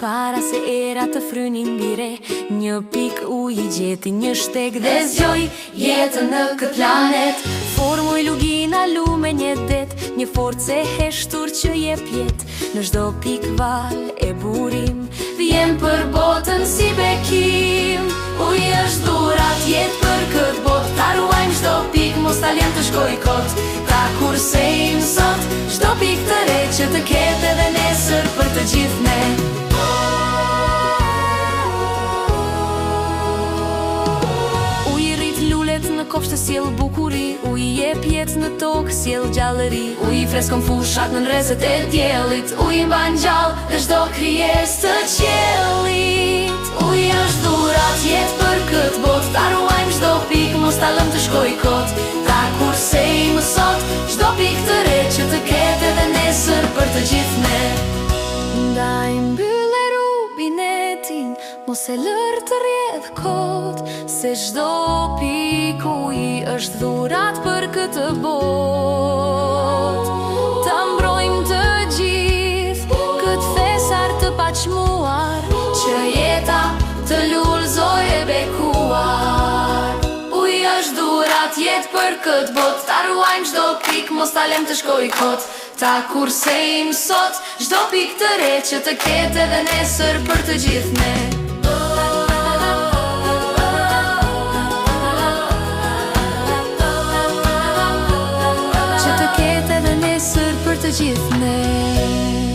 para se era të frynin bire. Një pik uji gjeti një shteg dhe zgjoj jetën në këtë planet. Formuj lugina lume një det, një forcë e heshtur që je pjet. Në çdo pik val e burim, vjen për botën si bekim. Uji është dhurat jet për këtë bot, ta ruajmë çdo pik, mos ta lëm të shkoj kot. Ta kursejmë sot, çdo pik të re që të ketë edhe nesër për të gjithë ne. Uji rrit lulet në kopshte, sjell bukuri. Uji jep jetë në tokë, sjell gjallëri. Uji freskon fushat në rrezet e diellit. Uji mban gjallë dhe çdo krijesë të qiellit. Uji është dhurat jet për këtë botë, ta ruajmë çdo pik, mos ta lëm të shkoj kot. Ta kursejmë sot, çdo pik të re që të ketë edhe nesër për të gjithë ne. Ndaj mbyllë rubinetin, mos e lër të rrjedh kot, se çdo pik uji është dhurat për këtë botë. Ta mbrojmë të gjithë këtë thesar të paçmuar, që jeta të lullzoj e bekuar. Uji është dhurat jet për këtë botë, ta ruajmë çdo pik, mos ta lëm të shkoj kot. Ta kursejmë sot, çdo pik të re që të ketë edhe nesër për të gjithë ne. Që të ketë edhe nesër për të gjithë ne.